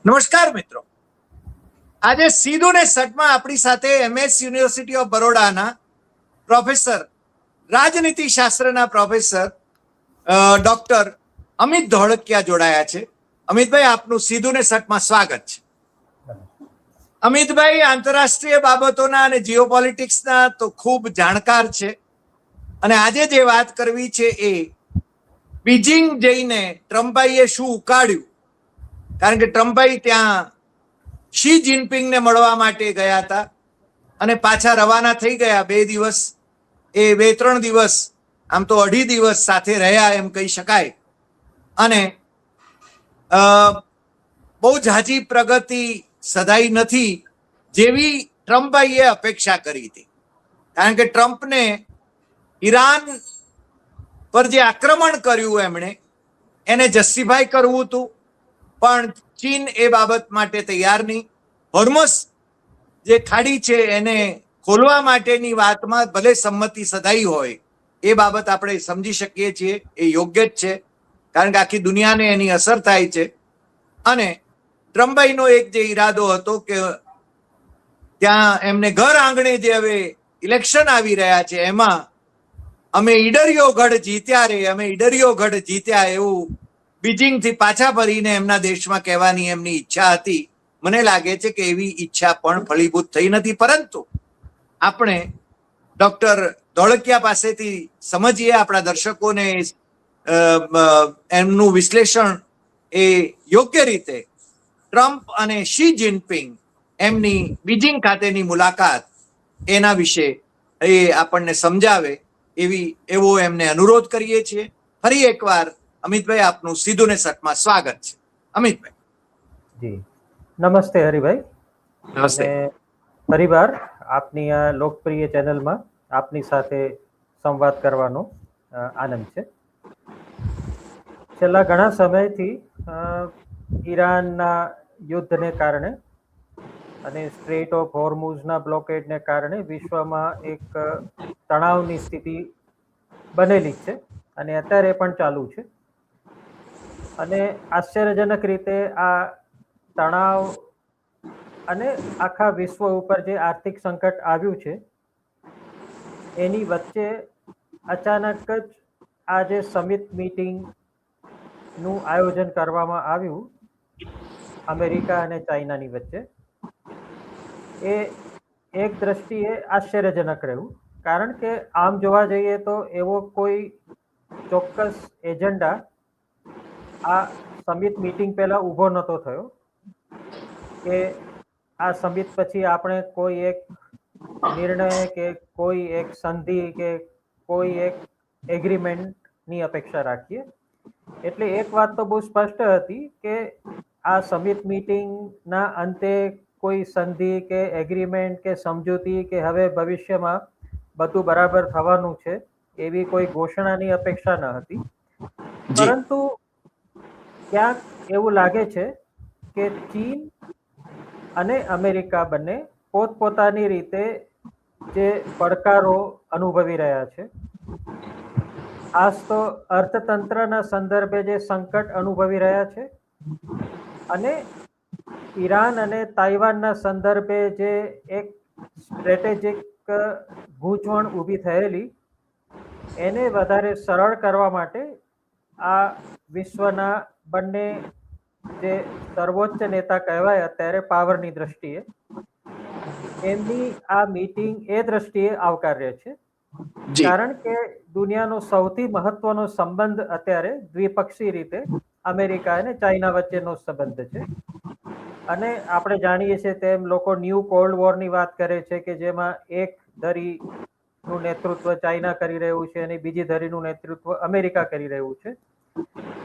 નમસ્કાર મિત્રો, આજે સીધું ને સટમાં આપણી સાથે MS યુનિવર્સિટી ઓફ બરોડાના પ્રોફેસર, રાજનીતિ શાસ્ત્રના પ્રોફેસર ડોક્ટર અમિત ધોળકિયા જોડાયા છે. અમિતભાઈ, આપનું સીધું ને સટમાં સ્વાગત છે. અમિતભાઈ આંતરરાષ્ટ્રીય બાબતોના અને જીઓપોલિટિક્સના તો ખૂબ જાણકાર છે અને આજે જે વાત કરવી છે એ બીજિંગ જઈને ટ્રમ્પભાઈએ શું ઉકાળ્યું, કારણ કે ટ્રમ્પભાઈ ત્યાં શી જિનપિંગને મળવા માટે ગયા હતા અને પાછા રવાના થઈ ગયા. 2 દિવસ, એ 2-3 દિવસ, આમ તો 2.5 દિવસ સાથે રહ્યા એમ કહી શકાય. અને બહુ ઝાઝી પ્રગતિ સધાઈ નથી જેવી ટ્રમ્પભાઈએ અપેક્ષા કરી હતી, કારણ કે ટ્રમ્પને ઈરાન પર જે આક્રમણ કર્યું એમણે એને જસ્ટિફાય કરવું હતું, પણ ચીન એ બાબત માટે તૈયાર નહીં. હોર્મસ જે ખાડી છે એને ખોલવા માટેની વાતમાં ભલે સંમતિ સધાઈ હોય, એ બાબત આપણે સમજી શકીએ છીએ, એ યોગ્ય જ છે, કારણ કે આખી દુનિયાને એની અસર થાય છે. અને ટ્રમ્પભાઈનો એક જે ઈરાદો હતો કે ત્યાં એમને ઘર આંગણે જે હવે ઇલેક્શન આવી રહ્યા છે એમાં અમે ઈડરિયો ગઢ જીત્યા રે, અમે ઈડરિયો ગઢ જીત્યા, એવું બીજિંગથી પાછા ફરીને એમના દેશમાં કહેવાની એમની ઈચ્છા હતી. મને લાગે છે કે એવી ઈચ્છા પણ ફળીભૂત થઈ નથી. પરંતુ આપણે ડોક્ટર ધોળકિયા પાસેથી સમજીએ, આપણા દર્શકોને એમનું વિશ્લેષણ એ યોગ્ય રીતે ટ્રમ્પ અને શી જિનપિંગ એમની બીજિંગ ખાતેની મુલાકાત એના વિશે એ આપણને સમજાવે એવો એમને અનુરોધ કરીએ છીએ. ફરી એકવાર અમિતભાઈ, આપનું સીધું ને સટમાં સ્વાગત છે. અમિતભાઈ. જી નમસ્તે હરિભાઈ. નમસ્તે. ફરીવાર આપની આ લોકપ્રિય ચેનલમાં આપની સાથે સંવાદ કરવાનો આનંદ છે. છેલ્લા ઘણા સમયથી ઈરાનના યુદ્ધને કારણે અને સ્ટ્રેટ ઓફ હોર્મુઝના બ્લોકેડને કારણે વિશ્વમાં એક તણાવની સ્થિતિ બનેલી છે અને અત્યારે પણ ચાલુ છે. અને આશ્ચર્યજનક રીતે આ તણાવ અને આખા વિશ્વ ઉપર જે આર્થિક સંકટ આવ્યું છે એની વચ્ચે અચાનક જ આ જે સમિટ મીટિંગનું આયોજન કરવામાં આવ્યું અમેરિકા અને ચાઇનાની વચ્ચે, એ એક દ્રષ્ટિએ આશ્ચર્યજનક રહ્યું, કારણ કે આમ જોવા જઈએ તો એવો કોઈ ચોક્કસ એજન્ડા આ સમિટ મીટિંગ પહેલા ઊભો નહોતો થયો કે આ સમિટ પછી આપણે કોઈ એક નિર્ણય કે કોઈ એક સંધિ કે કોઈ એક એગ્રીમેન્ટની અપેક્ષા રાખીએ. એટલે એક વાત તો બહુ સ્પષ્ટ હતી કે આ સમિટ મીટિંગના અંતે કોઈ સંધિ કે એગ્રીમેન્ટ કે સમજૂતી કે હવે ભવિષ્યમાં બધું બરાબર થવાનું છે એવી કોઈ ઘોષણાની અપેક્ષા ન હતી. પરંતુ ક્યાંક એવું લાગે છે કે ચીન અને અમેરિકા બંને પોતપોતાની રીતે જે પડકારો અનુભવી રહ્યા છે, ખાસ તો અર્થતંત્રના સંદર્ભે જે સંકટ અનુભવી રહ્યા છે અને ઈરાન અને તાઇવાનના સંદર્ભે જે એક સ્ટ્રેટેજિક ગૂંચવણ ઊભી થયેલી, એને વધારે સરળ કરવા માટે આ વિશ્વના બંને જે સર્વોચ્ચ નેતા કહેવાય અત્યારે પાવરની દ્રષ્ટિએ, એમની આ મીટિંગ એ દ્રષ્ટિએ આવકાર્ય છે. કારણ કે દુનિયાનો સૌથી મહત્વનો સંબંધ અત્યારે દ્વિપક્ષી રીતે અમેરિકા અને ચાઇના વચ્ચેનો સંબંધ છે. અને આપણે જાણીએ છીએ તેમ લોકો ન્યૂ કોલ્ડ વોરની વાત કરે છે કે જેમાં એક ધરીનું નેતૃત્વ ચાઇના કરી રહ્યું છે અને બીજી ધરીનું નેતૃત્વ અમેરિકા કરી રહ્યું છે.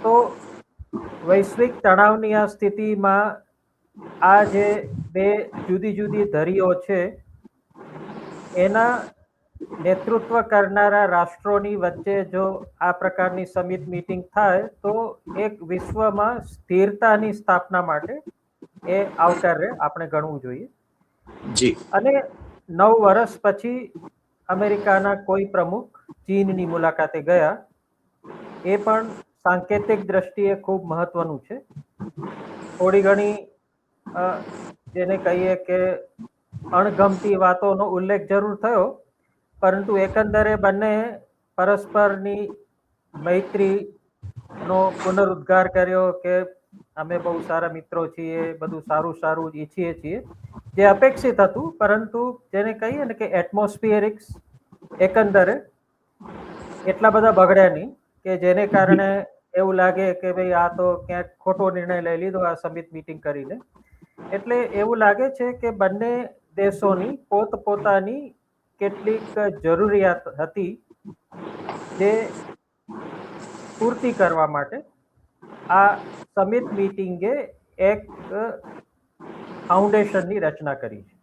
તો વૈશ્વિક તણાવની આ સ્થિતિમાં આ જે બે જુદી જુદી ધરીઓ છે એના નેતૃત્વ કરનારા રાષ્ટ્રોની વચ્ચે જો આ પ્રકારની સમિટ મીટિંગ થાય તો એક વિશ્વમાં સ્થિરતાની સ્થાપના માટે એ આવકાર્ય આપણે ગણવું જોઈએ. અને 9 વર્ષ પછી અમેરિકાના કોઈ પ્રમુખ ચીનની મુલાકાતે ગયા, એ પણ સાંકેતિક દ્રષ્ટિએ ખૂબ મહત્વનું છે. થોડી ઘણી જેને કહીએ કે અણગમતી વાતોનો ઉલ્લેખ જરૂર થયો, પરંતુ એકંદરે બંને પરસ્પરની મૈત્રીનો પુનરુદ્ગાર કર્યો કે અમે બહુ સારા મિત્રો છીએ, બધું સારું સારું ઈચ્છીએ છીએ, જે અપેક્ષિત હતું. પરંતુ જેને કહીએ ને કે એટમોસ્ફિયરિક્સ એકંદરે એટલા બધા બગડ્યા નહીં કે જેને કારણે એવું લાગે કે ભાઈ આ તો ક્યાંક ખોટો નિર્ણય લઈ લીધો આ સમિટ મીટિંગ કરીને. એટલે એવું લાગે છે કે બંને દેશોની પોતપોતાની કેટલીક જરૂરિયાત હતી જે પૂર્તિ કરવા માટે આ સમિટ મીટિંગે એક ફાઉન્ડેશનની રચના કરી છે.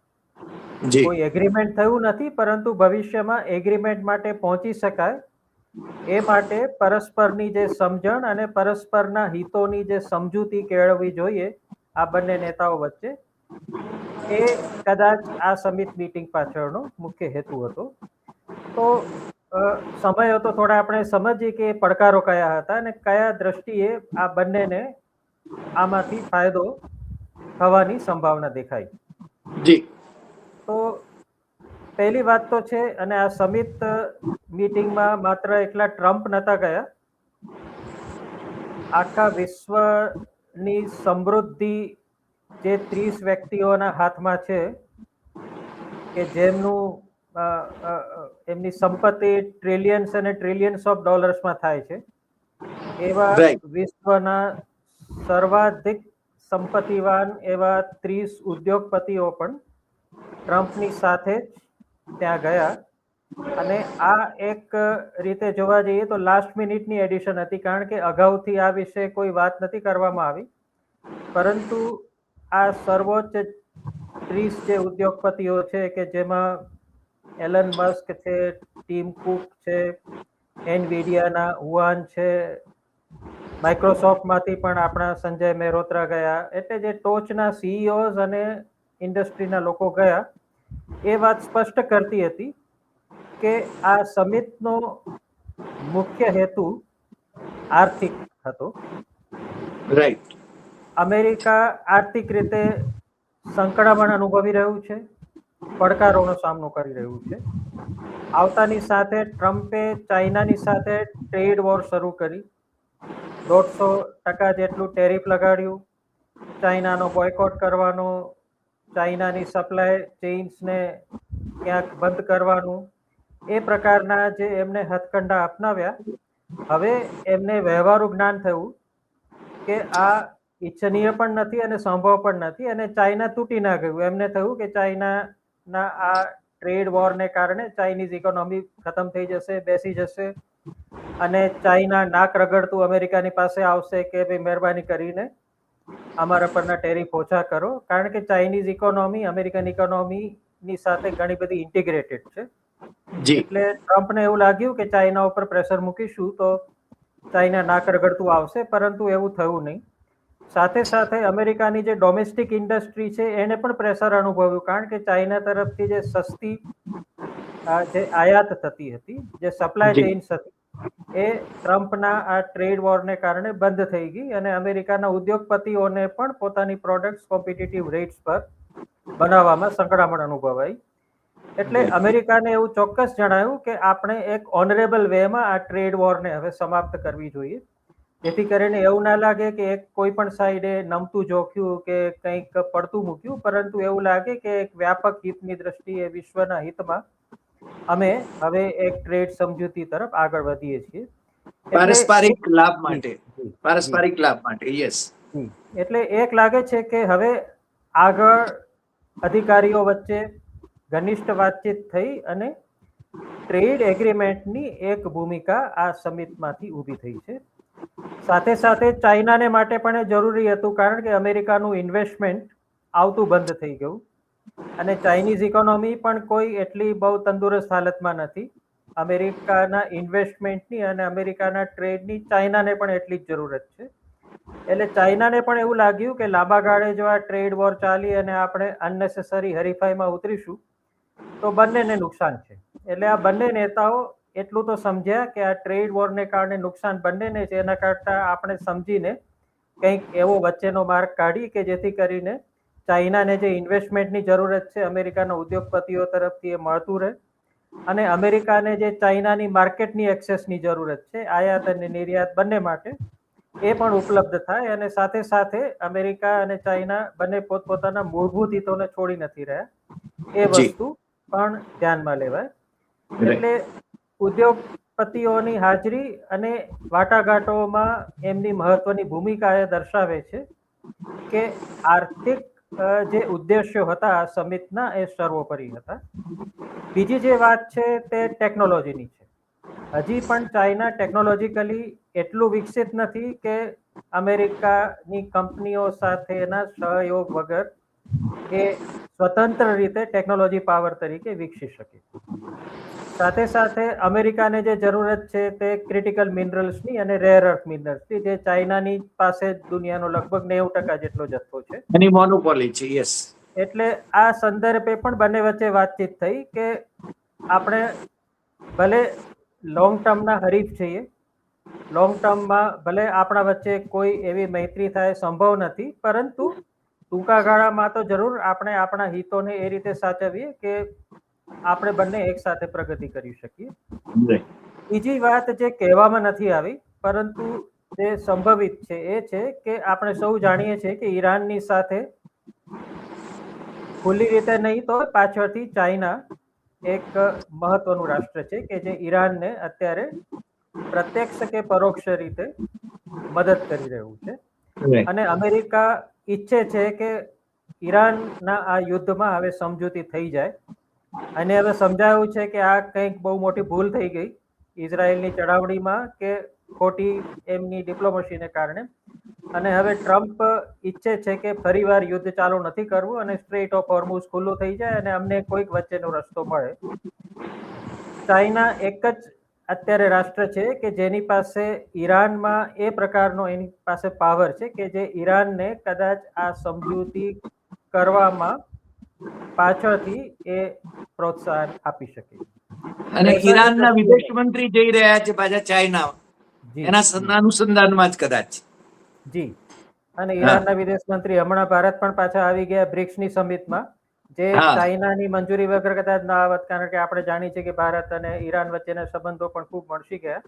જી કોઈ એગ્રીમેન્ટ થયું નથી, પરંતુ ભવિષ્યમાં એગ્રીમેન્ટ માટે પહોંચી શકાય એ માટે પરસ્પરની જે સમજણ અને પરસ્પરના હિતોની જે સમજૂતી કેળવવી જોઈએ આ બંને નેતાઓ વચ્ચે, એ કદાચ આ સમિટ મીટિંગ પાછળનો મુખ્ય હેતુ હતો. તો સમય હતો થોડા આપણે સમજીએ કે પડકારો કયા હતા અને કયા દ્રષ્ટિએ આ બંનેને આમાંથી ફાયદો થવાની સંભાવના દેખાય. જી તો પહેલી વાત તો છે, અને આ સમિટ મીટિંગમાં માત્ર એકલા ટ્રમ્પ નતા ગયા, આખા વિશ્વની સમૃદ્ધિ જે 30 વ્યક્તિઓના હાથમાં છે કે જેમનું એમની સંપત્તિ ટ્રિલિયન્સ અને ટ્રિલિયન્સ ઓફ ડોલર્સમાં થાય છે, એવા Right. વિશ્વના સર્વાધિક સંપત્તિવાન એવા 30 ઉદ્યોગપતિઓ પણ ટ્રમ્પની સાથે જ ત્યાં ગયા. અને આ એક રીતે જોવા જઈએ તો લાસ્ટ મિનિટની એડિશન હતી, કારણ કે અગાઉથી આ વિશે કોઈ વાત નથી કરવામાં આવી. પરંતુ આ સર્વોચ્ચ 30 જે ઉદ્યોગપતિઓ છે કે જેમાં એલન મસ્ક છે, ટીમ કુક છે, એનવીડિયાના હુઆન છે, માઇક્રોસોફ્ટમાંથી પણ આપણા સંજય મહેરોત્રા ગયા, એટલે જે ટોચના સીઈઓઝ અને ઇન્ડસ્ટ્રીના લોકો ગયા. એ વાત સ્પષ્ટ કરતી હતી કે આ સમિટનો મુખ્ય હેતુ આર્થિક હતો. રાઈટ. અમેરિકા આર્થિક રીતે સંકળામણ અનુભવી રહ્યું છે, પડકારોનો સામનો કરી રહ્યું છે. આવતાની સાથે ટ્રમ્પે ચાઇનાની સાથે ટ્રેડ વોર શરૂ કરી, 150% જેટલું ટેરિફ લગાડ્યું, ચાઇનાનો બોયકોટ કરવાનો, ચાઇનાની સપ્લાય ચેઇન્સને ક્યાંક બંધ કરવાનું, એ પ્રકારના જે એમને હથકંડા અપનાવ્યા. હવે એમને વ્યવહારુ જ્ઞાન થયું કે આ ઈચ્છનીય પણ નથી અને સંભવ પણ નથી, અને ચાઇના તૂટી ના ગયું. એમને થયું કે ચાઇનાના આ ટ્રેડ વોરને કારણે ચાઇનીઝ ઇકોનોમી ખતમ થઈ જશે, બેસી જશે, અને ચાઇના નાક રગડતું અમેરિકાની પાસે આવશે કે ભાઈ મહેરબાની કરીને અમારા પરના ટેરિફ ઓછા કરો, કારણ કે ચાઇનીઝ ઇકોનોમી અમેરિકન ઇકોનોમીની સાથે ઘણી બધી ઇન્ટિગ્રેટેડ છે. જી એટલે ટ્રમ્પને એવું લાગ્યું કે ચાઇના ઉપર પ્રેશર મૂકીશું તો ચાઇના નાક રગડતું આવશે, પરંતુ એવું થયું નહીં. સાથે સાથે અમેરિકાની જે ડોમેસ્ટિક ઇન્ડસ્ટ્રી છે એને પણ પ્રેશર અનુભવ્યું, કારણ કે ચાઇના તરફથી જે સસ્તી જે આયાત થતી હતી, જે સપ્લાય જી. ચેઇન્સ હતી, એ ટ્રમ્પના આ ટ્રેડ વોરને કારણે બંધ થઈ ગઈ, અને અમેરિકાના ઉદ્યોગપતિઓને પણ પોતાની પ્રોડક્ટ્સ કોમ્પિટિટિવ રેટ્સ પર બનાવવામાં સંકળામણ અનુભવાઈ. એટલે અમેરિકાને એવું ચોક્કસ જણાયું કે આપણે એક ઓનરેબલ વેમાં આ ટ્રેડ વોરને હવે સમાપ્ત કરવી જોઈએ, જેથી કરીને એવું ના લાગે કે એક કોઈ પણ સાઈડે નમતું જોખ્યું કે કંઈક પડતું મૂક્યું, પરંતુ એવું લાગે કે એક વ્યાપક હિતની દ્રષ્ટિએ વિશ્વના હિતમાં અમે હવે એક ટ્રેડ સમજૂતી તરફ આગળ વધીએ છીએ. પારસ્પરિક લાભ માટે, જી, પારસ્પરિક લાભ માટે, યસ. જી. એટલે એક લાગે છે કે હવે આગળ અધિકારીઓ વચ્ચે ઘનિષ્ઠ વાતચીત થઈ અને ટ્રેડ એગ્રીમેન્ટની એક ભૂમિકા આ સમિટમાંથી ઊભી થઈ છે. સાથે સાથે ચાઇનાને માટે પણ એ જરૂરી હતું, કારણ કે અમેરિકાનું ઇન્વેસ્ટમેન્ટ આવતું બંધ થઈ ગયું, અને ચાઇનીઝ ઇકોનોમી પણ કોઈ એટલી બહુ તંદુરસ્ત હાલતમાં નથી. અમેરિકાના ઇન્વેસ્ટમેન્ટની અને અમેરિકાના ટ્રેડની ચાઇનાને પણ એટલી જ જરૂરત છે. એટલે ચાઇનાને પણ એવું લાગ્યું કે લાંબા ગાળે જો આ ટ્રેડ વોર ચાલી અને આપણે અનનેસેસરી હરીફાઈમાં ઉતરીશું તો બંનેને નુકસાન છે. એટલે આ બંને નેતાઓ એટલું તો સમજ્યા કે આ ટ્રેડ વોરને કારણે નુકસાન બંનેને છે, એના કરતાં આપણે સમજીને કંઈક એવો વચ્ચેનો માર્ગ કાઢી કે જેથી કરીને ચાઇનાને જે ઇન્વેસ્ટમેન્ટની જરૂરત છે અમેરિકાના ઉદ્યોગપતિઓ તરફથી એ મળતું રહે, અને અમેરિકાને જે ચાઇનાની માર્કેટની એક્સેસની જરૂરત છે આયાત અને નિર્યાત બંને માટે, એ પણ ઉપલબ્ધ થાય. અને સાથે સાથે અમેરિકા અને ચાઇના બંને પોતપોતાના મૂળભૂત હિતોને છોડી નથી રહ્યા, એ જી. વસ્તુ પણ ધ્યાનમાં લેવાય. Right. એટલે ઉદ્યોગપતિઓની હાજરી અને વાટાઘાટોમાં એમની મહત્વની ભૂમિકા એ દર્શાવે છે કે આર્થિક જે ઉદ્દેશ્યો હતા આ સમિટના એ સર્વોપરી હતા. બીજી જે વાત છે તે ટેકનોલોજીની છે. હજી પણ ચાઇના ટેકનોલોજીકલી એટલું વિકસિત નથી કે અમેરિકાની કંપનીઓ સાથેના સહયોગ વગર એ સ્વતંત્ર રીતે ટેકનોલોજી પાવર તરીકે વિકસી શકે. સાથે સાથે અમેરિકાને જે જરૂરત છે તે ક્રિટિકલ મિનરલ્સની અને રેર અર્થ મિનરલ્સની, જે ચાઇનાની પાસે દુનિયાનો લગભગ 90% જેટલો જથ્થો છે. એની મોનોપોલી છે. યસ. એટલે આ સંદર્ભે પણ બંને વચ્ચે વાતચીત થઈ કે આપણે ભલે લોંગ ટર્મના હરીફ છીએ, લોંગ ટર્મમાં ભલે આપણા વચ્ચે કોઈ એવી મૈત્રી થાય સંભવ નથી, પરંતુ ટૂંકા ગાળામાં તો જરૂર આપણે આપણા હિતોને એ રીતે સાચવીએ કે આપણે બંને એક સાથે પ્રગતિ કરી શકીએ. Right. બીજી વાત જે કહેવામાં નથી આવી પરંતુ જે સંભવિત છે એ છે કે આપણે સૌ જાણીએ છીએ કે ઈરાનની સાથે ખુલ્લી રીતે નહીં તો પાછળથી ચાઇના એક મહત્વનું રાષ્ટ્ર છે કે જે ઈરાનને અત્યારે પ્રત્યક્ષ કે પરોક્ષ રીતે મદદ કરી રહ્યું છે. Right. અને અમેરિકા ઈચ્છે છે કે ઈરાનના આ યુદ્ધમાં હવે સમજૂતી થઈ જાય. અને હવે સમજાયું છે કે આ કંઈક બહુ મોટી ભૂલ થઈ ગઈ ઇઝરાયલની ચડાવણીમાં કે ખોટી એમની ડિપ્લોમસીને કારણે. અને હવે ટ્રમ્પ ઈચ્છે છે કે ફરીવાર યુદ્ધ ચાલુ નથી કરવું અને સ્ટ્રેટ ઓફ હોર્મુઝ ખુલ્લું થઈ જાય અને અમને કોઈક વચ્ચેનો રસ્તો મળે. ચાઇના એક જ અત્યારે રાષ્ટ્ર છે કે જેની પાસે ઈરાનમાં એ પ્રકારનો એની પાસે પાવર છે કે જે ઈરાનને કદાચ આ સમજૂતી કરવામાં પાછળથી એ પ્રોત્સાહન આપી શકે. અને દર્શાવી ઈરાનના શકીએ. વિદેશ મંત્રી જઈ રહ્યા છે પાછા ચાઇના, જી, એના જી, અનુસંધાનમાં જ કદાચ. જી. અને હા. ઈરાનના વિદેશ મંત્રી હમણાં ભારત પણ પાછા આવી ગયા બ્રિક્સની સમિટમાં, જે હા. ચાઇનાની મંજૂરી વગર કદાચ ના આવત, કારણ કે આપણે જાણીએ છીએ કે ભારત અને ઈરાન વચ્ચેના સંબંધો પણ ખૂબ મળશી ગયા.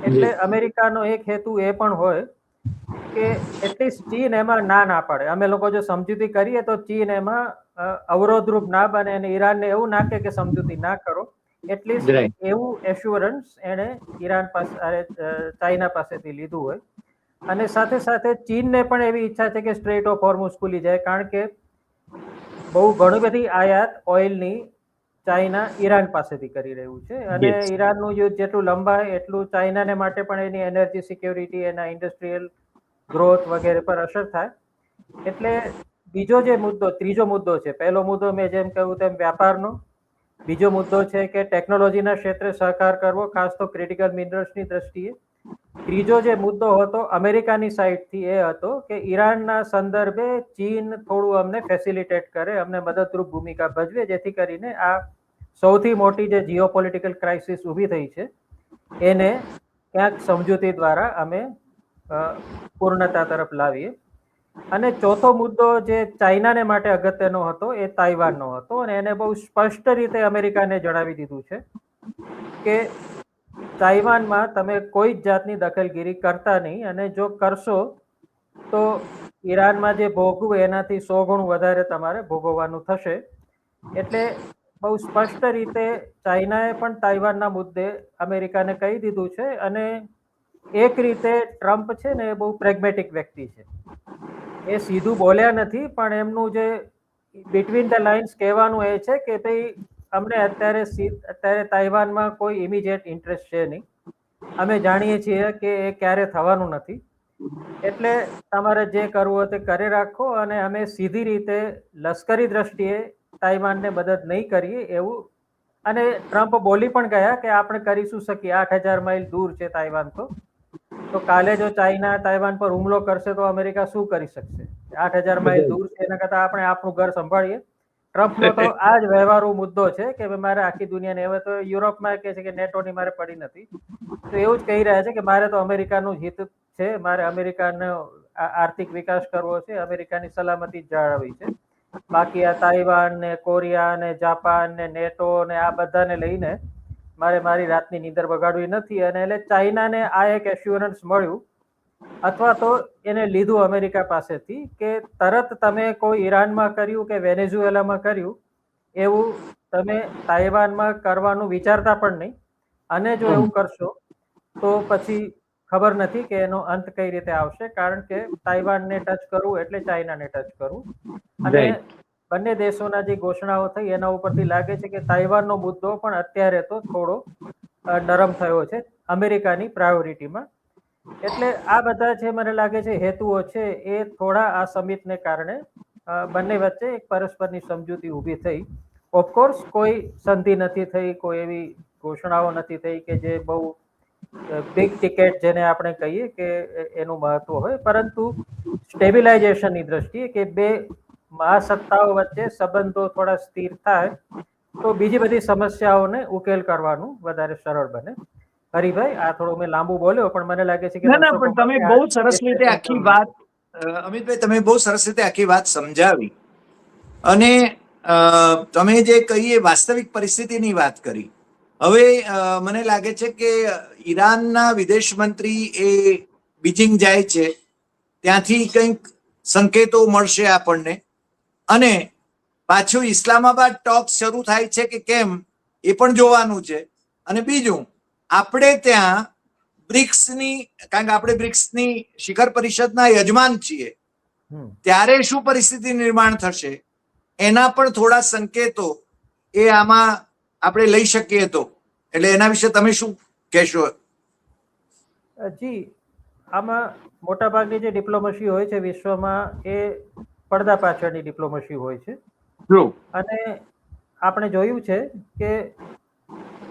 એટલે અમેરિકાનો એક હેતુ એ પણ હોય કે એટલીસ્ટ ચીન એમાં ના પાડે. અમે લોકો જો સમજૂતી કરીએ તો ચીન એમાં અવરોધરૂપ ના બને અને ઈરાનને એવું ના કે સમજૂતી ના કરો. At least Right. એવું એશ્યોરન્સ એણે ઈરાન પાસે ચાઇના પાસેથી લીધું હોય. અને સાથે સાથે ચીનને પણ એવી ઈચ્છા છે કે સ્ટ્રેટ ઓફ હોર્મુઝ ખુલી જાય, કારણ કે બહુ ઘણી બધી આયાત ઓઇલની ચાઇના ઈરાન પાસેથી કરી રહ્યું છે. અને Yes. ઈરાનનું યુદ્ધ જેટલું લંબાય એટલું ચાઇનાને માટે પણ એની એનર્જી સિક્યોરિટી, એના ઇન્ડસ્ટ્રીયલ ગ્રોથ વગેરે પર અસર થાય. એટલે બીજો જે મુદ્દો, ત્રીજો મુદ્દો છે, પહેલો મુદ્દો મેં જેમ કહ્યું તેમ વ્યાપારનો, બીજો મુદ્દો છે કે ટેકનોલોજીના ક્ષેત્રે સહકાર કરવો, ખાસ તો ક્રિટિકલ મિનરલ્સની દ્રષ્ટિએ. ત્રીજો જે મુદ્દો હતો અમેરિકાની સાઈડથી એ હતો કે ઈરાનના સંદર્ભે ચીન થોડું અમને ફેસિલિટેટ કરે, અમને મદદરૂપ ભૂમિકા ભજવે, જેથી કરીને આ સૌથી મોટી જે જીઓપોલિટિકલ ક્રાઇસિસ ઊભી થઈ છે એને ક્યાંક સમજૂતી દ્વારા અમે પૂર્ણતા તરફ લાવીએ. અને ચોથો મુદ્દો જે ચાઇનાને માટે અગત્યનો હતો એ તાઇવાનનો હતો, અને એને બહુ સ્પષ્ટ રીતે અમેરિકાને જણાવી દીધું છે કે તાઇવાનમાં તમે કોઈ જ જાતની દખલગીરી કરતા નહીં, અને જો કરશો તો ઈરાનમાં જે ભોગવું એનાથી 100 ગણું વધારે તમારે ભોગવવાનું થશે. એટલે બહુ સ્પષ્ટ રીતે ચાઇનાએ પણ તાઇવાનના મુદ્દે અમેરિકાને કહી દીધું છે. અને એક રીતે ટ્રમ્પ છે ને એ બહુ પ્રેગ્મેટિક વ્યક્તિ છે. એ સીધું બોલ્યા નથી, પણ એમનું જે બિટવીન ધ લાઇન્સ કહેવાનું એ છે કે ભાઈ અમને અત્યારે તાઇવાનમાં કોઈ ઇમિડિયેટ ઇન્ટરેસ્ટ છે નહીં. અમે જાણીએ છીએ કે એ ક્યારે થવાનું નથી. એટલે તમારે જે કરવું હોય તે કરી રાખો, અને અમે સીધી રીતે લશ્કરી દ્રષ્ટિએ તાઇવાનને મદદ નહીં કરીએ એવું. અને ટ્રમ્પ બોલી પણ ગયા કે આપણે કરીશું શકીએ, 8000 માઇલ દૂર છે તાઇવાન. તો કાલે જો ચાઇના તાઇવાન પર હુમલો કરશે તો અમેરિકા શું કરી શકશે? 8000 માઇલ દૂર છે, એના કરતા આપણે આપણું ઘર સંભાળીએ. ટ્રમ્પનો તો આ જ વ્યવહારુ મુદ્દો છે કે મારે આખી દુનિયાને, હવે તો યુરોપમાં કહે છે કે નેટોની મારે પડી નથી, તો એવું જ કહી રહ્યા છે કે મારે તો અમેરિકાનું હિત છે, મારે અમેરિકાનો આર્થિક વિકાસ કરવો છે, અમેરિકાની સલામતી જાળવવી છે. બાકી આ તાઇવાન ને કોરિયા ને જાપાન ને નેટો ને આ બધાને લઈને મારે મારી રાતની નીંદર બગાડવી નથી. અને એટલે ચાઇનાને આ એક એશ્યોરન્સ મળ્યું અથવા તો એને લીધું અમેરિકા પાસેથી કે તરત તમે કોઈ ઈરાનમાં કર્યું કે વેનેઝુએલામાં કર્યું એવું તમે તાઇવાનમાં કરવાનું વિચારતા પણ નહીં. અને જો એવું કરશો તો પછી ખબર નથી કે એનો અંત કઈ રીતે આવશે, કારણ કે તાઇવાનને ટચ કરવું એટલે ચાઇનાને ટચ કરવું. અને બંને દેશોના જે ઘોષણાઓ થઈ એના ઉપરથી લાગે છે કે તાઇવાનનો મુદ્દો પણ અત્યારે તો થોડો નરમ થયો છે અમેરિકાની પ્રાયોરિટીમાં. એટલે આ બધા જે મને લાગે છે હેતુઓ છે એ થોડા આ સમિટને કારણે બંને વચ્ચે એક પરસ્પરની સમજૂતી ઊભી થઈ. ઓફકોર્સ કોઈ સંધિ નથી થઈ, કોઈ એવી ઘોષણાઓ નથી થઈ કે જે બહુ બિગ ટિકેટ જેને આપણે કહીએ કે એનું મહત્વ હોય, પરંતુ સ્ટેબિલાઇઝેશનની દ્રષ્ટિએ કે બે મહાસત્તાઓ વચ્ચે સંબંધો થોડા સ્થિર થાય તો બીજી બધી સમસ્યાઓને ઉકેલ કરવાનું વધારે સરળ બને. હરિભાઈ, આ થોડું મેં લાંબુ બોલ્યો પણ મને લાગે છે કે પણ તમે બહુ સરસ રીતે આખી વાત, અમિતભાઈ તમે બહુ સરસ રીતે આખી વાત સમજાવી. અને તમે જે કહીએ વાસ્તવિક પરિસ્થિતિની વાત કરી. હવે મને લાગે છે કે ઈરાનના વિદેશ મંત્રી એ બીજિંગ જાય છે, ત્યાંથી કંઈક સંકેતો મળશે આપણને. અને પાછું ઇસ્લામાબાદ ટોક શરૂ થાય છે કે કેમ એ પણ જોવાનું છે. અને બીજું, આપણે ત્યાં બ્રિક્સની, કારણ કે આપણે બ્રિક્સની શિખર પરિષદના યજમાન છીએ, ત્યારે શું પરિસ્થિતિ નિર્માણ થશે એના પણ થોડા સંકેતો એ આમાં આપણે લઈ શકીએ તો. એટલે એના વિશે તમે શું કહેશો? જી, આમાં મોટાભાગની જે ડિપ્લોમસી હોય છે વિશ્વમાં એ પડદા પાછળની ડિપ્લોમસી હોય છે. અને આપણે જોયું છે કે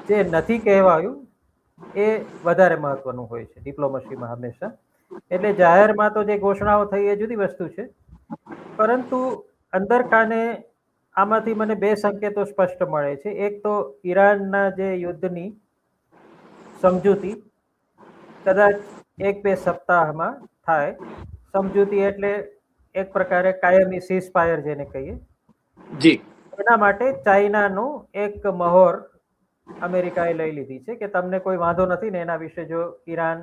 જે નથી કહેવાયું એ વધારે મહત્વનું હોય છે ડિપ્લોમસીમાં હંમેશા. એટલે જાહેરમાં તો જે ઘોષણાઓ થઈ એ જુદી વસ્તુ છે, પરંતુ અંદર કાને આમાંથી મને બે સંકેતો સ્પષ્ટ મળે છે. એક તો ઈરાનના જે યુદ્ધની સમજૂતી કદાચ 1-2 સપ્તાહમાં થાય. સમજૂતી એટલે એક પ્રકારે કાયમી સીઝફાયર જેને કહીએ. જી. એના માટે ચાઇનાનું એક મહોર અમેરિકાએ લઈ લીધી છે કે તમને કોઈ વાંધો નથી ને એના વિશે જો ઈરાન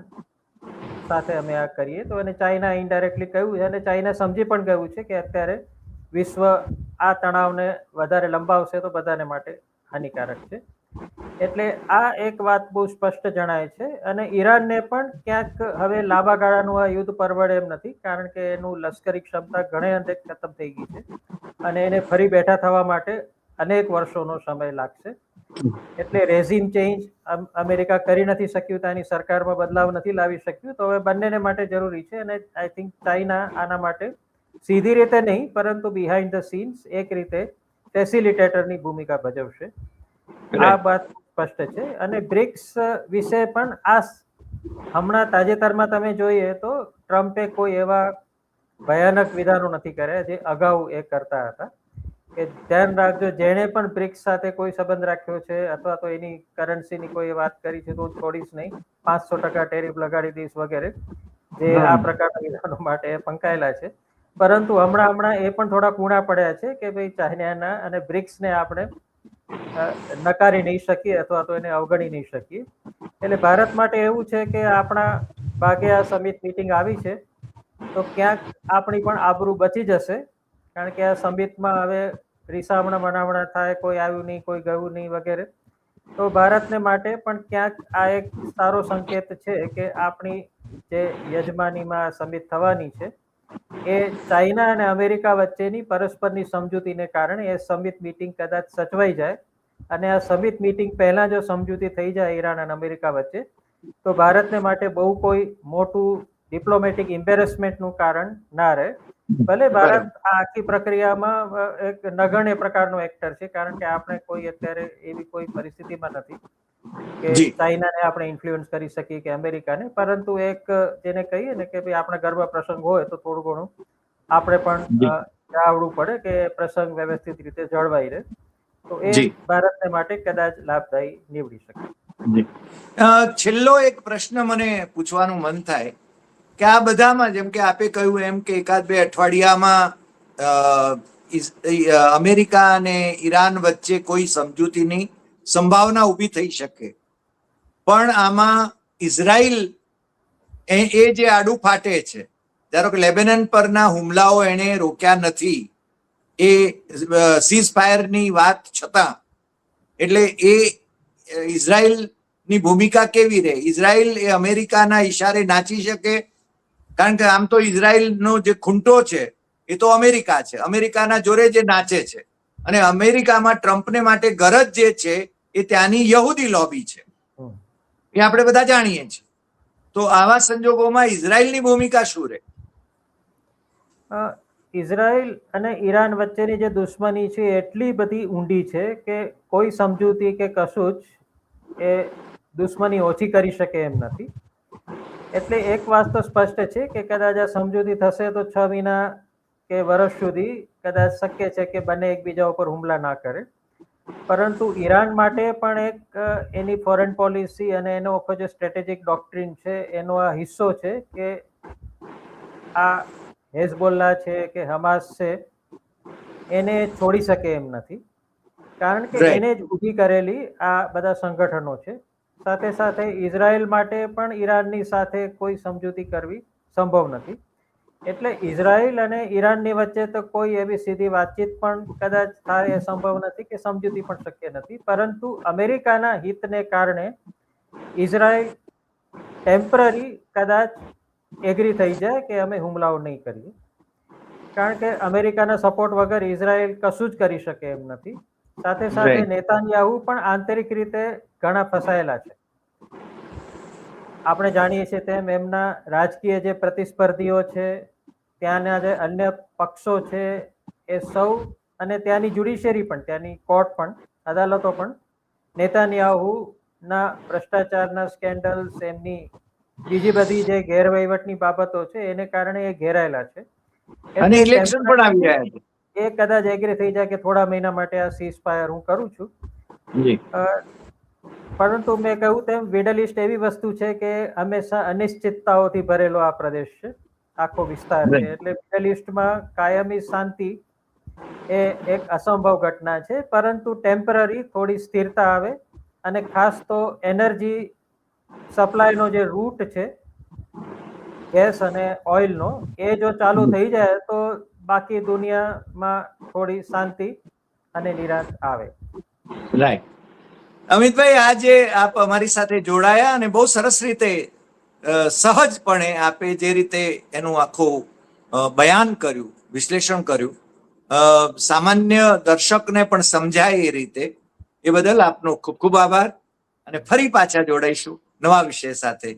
સાથે અમે આ કરીએ તો. અને ચાઇના ઇનડાયરેક્ટલી કહ્યું છે અને ચાઇના સમજી પણ ગયું છે કે અત્યારે વિશ્વ આ તણાવને વધારે લંબાવશે તો બધાને માટે હાનિકારક છે. એટલે આ એક વાત બહુ સ્પષ્ટ જણાય છે. અને ઈરાનને પણ ક્યાંક હવે લાંબા ગાળાનું આ યુદ્ધ પરવડે એમ નથી, કારણ કે એનું લશ્કરી ક્ષમતા ઘણે અંશે ખતમ થઈ ગઈ છે અને એને ફરી બેઠા થવા માટે અનેક વર્ષોનો સમય લાગશે. એટલે રેઝિમ ચેન્જ અમેરિકા કરી નથી શક્યું, ત્યાંની સરકારમાં બદલાવ નથી લાવી શક્યું, તો હવે બંનેને માટે જરૂરી છે. અને આઈ થિંક ચાઇના આના માટે સીધી રીતે નહીં પરંતુ બિહાઇન્ડ ધ સીન્સ એક રીતે ફેસિલિટેટરની ભૂમિકા ભજવશે. આ વાત સ્પષ્ટ છે. અને બ્રિક્સ વિશે પણ આ હમણાં તાજેતરમાં તમે જોઈએ તો ટ્રમ્પે કોઈ એવા ભયાનક વિધાનો નથી કર્યા જે અગાઉ એ કરતા હતા. કે ધ્યાન રાખજો, જેણે પણ બ્રિક્સ સાથે કોઈ સંબંધ રાખ્યો છે અથવા તો એની કરન્સીની કોઈ વાત કરી છે તો હું છોડીશ નહીં, 500% ટેરિફ લગાડી દઈશ વગેરે, જે આ પ્રકારના વિધાનો માટે પંકાયેલા છે. પરંતુ હમણાં એ પણ થોડા કૂણા પડ્યા છે કે ભાઈ ચાઇનાના અને બ્રિક્સને આપણે નકારી નહીં શકીએ અથવા તો એને અવગણી નહીં શકીએ. એટલે ભારત માટે એવું છે કે આપણા ભાગે આ સમિટ મીટિંગ આવી છે તો ક્યાંક આપણી પણ આબરૂ બચી જશે, કારણ કે આ સમિટમાં હવે રીસામણા મનામણા થાય, કોઈ આવ્યું નહીં, કોઈ ગયું નહીં વગેરે. તો ભારતને માટે પણ ક્યાંક આ એક સારો સંકેત છે કે આપણી જે યજમાનીમાં સમિટ થવાની છે એ ચાઇના અને અમેરિકા વચ્ચેની પરસ્પરની સમજૂતીને કારણે એ સમિટ મીટિંગ કદાચ સચવાઈ જાય. અને આ સમિટ મીટિંગ પહેલા જો સમજૂતી થઈ જાય ઈરાન અને અમેરિકા વચ્ચે તો ભારતને માટે બહુ કોઈ મોટું ડિપ્લોમેટિક એમ્બેરેસમેન્ટનું કારણ ના રહે. ભલે ભારત આ આખી પ્રક્રિયામાં એક નગણ્ય પ્રકારનો એક્ટર છે, કારણ કે આપણે કોઈ અત્યારે એવી કોઈ પરિસ્થિતિમાં નથી કે ચાઇનાને આપણે ઇન્ફ્લુઅન્સ કરી શકીએ કે અમેરિકાને, પરંતુ એક જેને કહીએ ને કે ભાઈ આપણે ઘરમાં પ્રસંગ હોય તો થોડું ઘણું આપણે પણ જાવડવું પડે કે પ્રસંગ વ્યવસ્થિત રીતે જળવાઈ રહે. તો એ ભારતને માટે કદાચ લાભદાયી નીવડી શકે. છેલ્લો એક પ્રશ્ન મને પૂછવાનું મન થાય કે આ બધામાં જેમ કે આપે કહ્યું એમ કે 1-2 અઠવાડિયામાં અમેરિકા અને ઈરાન વચ્ચે કોઈ સમજૂતીની સંભાવના ઊભી થઈ શકે, પણ આમાં ઇઝરાયલ એ જે આડું ફાટે છે, ધારો કે લેબેનન પરના હુમલાઓ એણે રોક્યા નથી એ સીઝ ફાયરની વાત છતાં, એટલે એ ઇઝરાયલની ભૂમિકા કેવી રહે? ઇઝરાયલ એ અમેરિકાના ઈશારે નાચી શકે? કારણ કે આમ તો ઇઝરાયલનો જે ખૂંટો છે એ તો અમેરિકા છે, અમેરિકાના જોરે જે નાચે છે, અને અમેરિકામાં ટ્રમ્પને માટે ગરજ જે છે એ ત્યાંની યહૂદી લોબી છે, એ આપણે બધા જાણીએ છીએ. તો આવા સંજોગોમાં ઇઝરાયલની ભૂમિકા શું રહે? ઇઝરાયલ અને ઈરાન વચ્ચેની જે દુશ્મની છે એટલી બધી ઊંડી છે કે કોઈ સમજૂતી કે કશું જ એ દુશ્મની ઓછી કરી શકે એમ નથી. એટલે એક વાત તો સ્પષ્ટ છે કે કદાચ આ સમજૂતી થશે તો 6 મહિના કે વર્ષ સુધી કદાચ શક્ય છે કે બંને એકબીજા ઉપર હુમલા ના કરે. પરંતુ ઈરાન માટે પણ એક એની ફોરેન પોલિસી અને એનો આખો જે સ્ટ્રેટેજિક ડોક્ટ્રીન છે એનો આ હિસ્સો છે કે આ હેઝબોલ્લા છે કે હમાસ છે એને છોડી શકે એમ નથી, કારણ કે એને જ ઊભી કરેલી આ બધા સંગઠનો છે. સાથે સાથે ઇઝરાયલ માટે પણ ઈરાનની સાથે કોઈ સમજૂતી કરવી સંભવ નથી. એટલે ઇઝરાયલ અને ઈરાનની વચ્ચે તો કોઈ એવી સીધી વાતચીત પણ કદાચ થાય એ સંભવ નથી કે સમજૂતી પણ શક્ય નથી. પરંતુ અમેરિકાના હિતને કારણે ઇઝરાયલ ટેમ્પરરી કદાચ એગ્રી થઈ જાય કે અમે હુમલાઓ નહીં કરીએ, કારણ કે અમેરિકાના સપોર્ટ વગર ઇઝરાયલ કશું જ કરી શકે એમ નથી. સાથે સાથે નેતાન્યાહુ પણ આંતરિક રીતે ઘણા ફસાયેલા છે. આપણે જાણીએ છીએ તેમ એમના રાજકીય જે પ્રતિસ્પર્ધીઓ છે, ત્યાંના જે અન્ય પક્ષો છે એ સૌ, અને ત્યાંની જ્યુડિશિયરી પણ, ત્યાંની કોર્ટ પણ, અદાલતો પણ નેતાન્યાહુના ભ્રષ્ટાચારના સ્કેન્ડલ્સ, એમની બીજી બધી જે ગેરવહીવટની બાબતો છે એને કારણે એ ઘેરાયેલા છે. અને ઇલેક્શન પણ આવી રહ્યા છે. એ કદાચ એગ્રી થઈ જાય કે થોડા મહિના માટે આ સીઝ ફાયર હું કરું છું. પરંતુ મેં કહ્યું તેમ મિડલ ઈસ્ટ એવી વસ્તુ છે કે હંમેશા અનિશ્ચિતતાઓથી ભરેલો આ પ્રદેશ છે, આખો વિસ્તાર છે. એટલે મિડલ ઈસ્ટમાં કાયમી શાંતિ એ એક અસંભવ ઘટના છે, પરંતુ ટેમ્પરરી થોડી સ્થિરતા આવે, અને ખાસ તો એનર્જી સપ્લાયનો જે રૂટ છે ગેસ અને ઓઇલનો, એ જો ચાલુ થઈ જાય તો બાકી દુનિયામાં થોડી શાંતિ અને નિરાંત આવે. રાઈટ. અમિતભાઈ, આજે આપ અમારી સાથે જોડાયા અને બહુ સરસ રીતે સહજપણે આપે જે રીતે એનું આખું બયાન કર્યું, વિશ્લેષણ કર્યું, સામાન્ય દર્શકને પણ સમજાય એ રીતે, એ બદલ આપનો ખૂબ ખૂબ આભાર. અને ફરી પાછા જોડાઈશું નવા વિષય સાથે.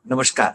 નમસ્કાર.